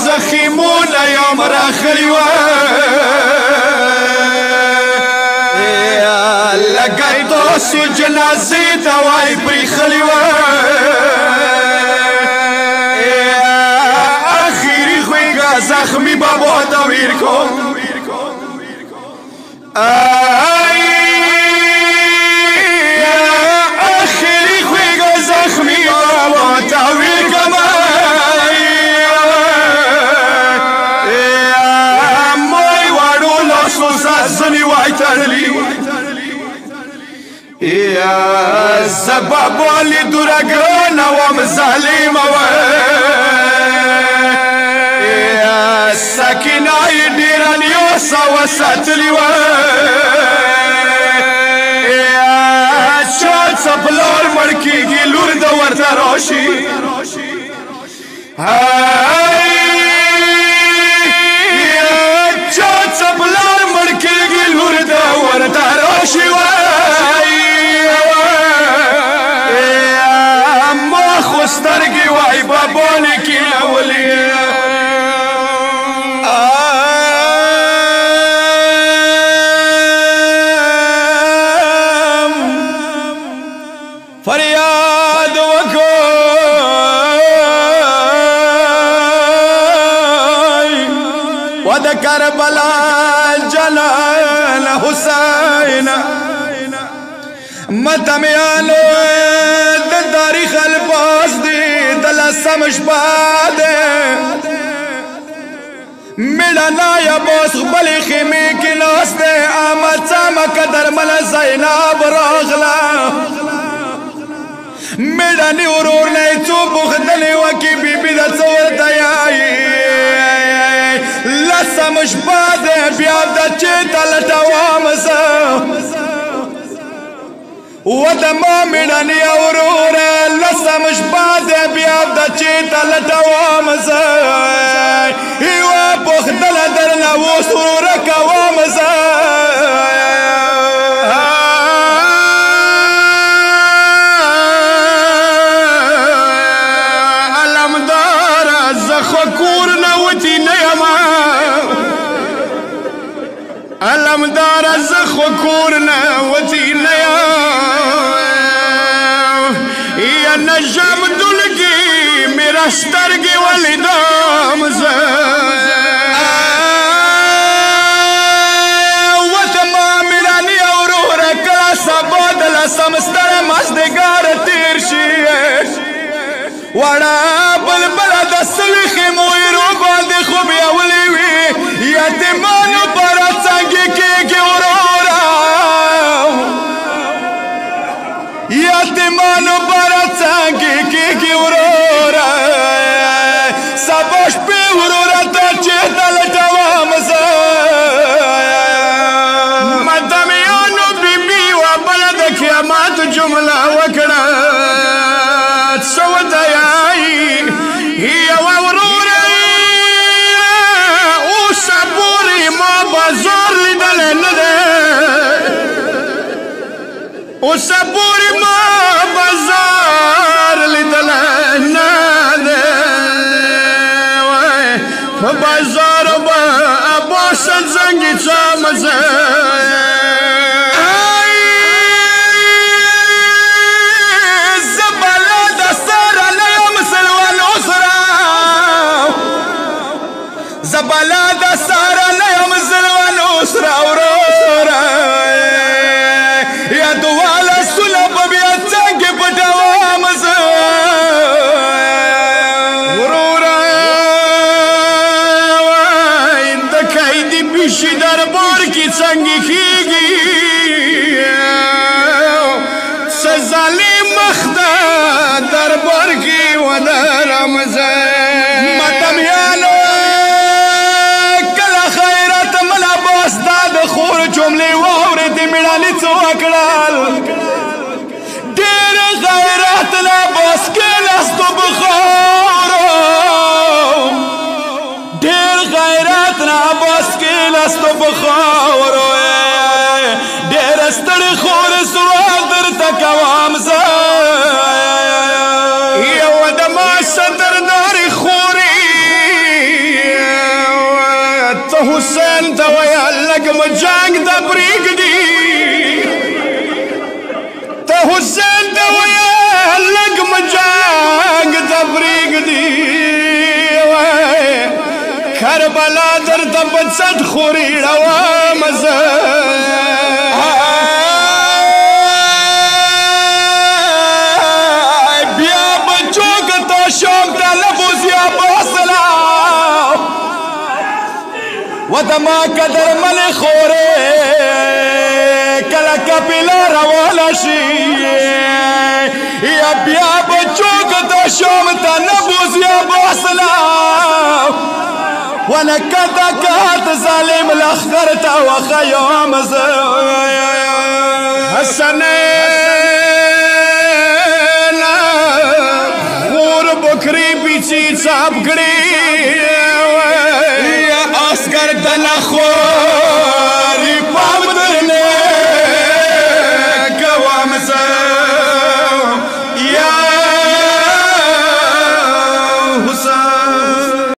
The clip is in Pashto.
زخیمونه یم راغلی و لګی تاسو جنازې ته وای پرېښلي و اخري خوږه زخمي بابا ته ویر کوم اخري خوږه زخمي بابا ته ویر کوم زنی وای تړلی یا سبب ولې درګران وم ظالم و یا سکینه ډیر نیو سو ساتلی و یا چا څپلور مړ کېږي لور د ورته راشي سترګي وای بابا لیکي اولي فریاد وکوي ود کربلا جلال حسین متمیانو د تاریخ الفاظ دی دل سمش باده میړنا یا بوس خپل خیمه کې ناس ده آمد سمک درمل زینب راغلا میړنی ورور نه څو بخدلې وکي بیبي د څور دیای لسمش باده بیا د چیت لټوام زه ودما میړنی ورور لسمش باده بیا د چیت لټوام زه یو بخدل درنه وسور کوم زه علمدار زخو کورنا وتینا یا نجم دلگی میرا سترگی ولیدام زه وتما میرانی اورور کلا سباد لسمستر مزدگار تیر شي وړا بلبل د سلخي موي رو باندې خو بیا ولي وي یتیمانو پر څنګه کې ورورا یتیمانو پر څنګه کې ورورا سباش په ورورا ته چې دل دوام زه مدمیانو بیبي و بلد قیامت جمله وکړه سپوری ما بازار لیدل نه ده بازار با عباس زنگی چامزه زبالا دستار علیم سلوان اسرا زبالا دستار علیم سلوان اسرا دربار کی څنګه کیږي مزه متمیانو کله خیرت ملا باس دا د خور جملې واورېدې مېړانې څه وکړل ډېر غیرت لا باس کېناستو بخارو ډېر غیرت لا باس کېناستو بخارو ډېر ستړې خور سوال درته کوم زه یو د ما صدردارې خورې ته حسین ته ویه لږ مو جنګ ته پرېږدي ته حسین ته ویه لږ مو جنګ ته پرېږدي کربلا درته په څټ خورې ړوم زه ودما قدر مل خوره کلا کپیلا روانه شي یا بیا بچو کته شوم ته نبوز یا باسلا ونکتا کات ظالم لخر تا وخیام حسن خور بکری پیچی چاپ کړي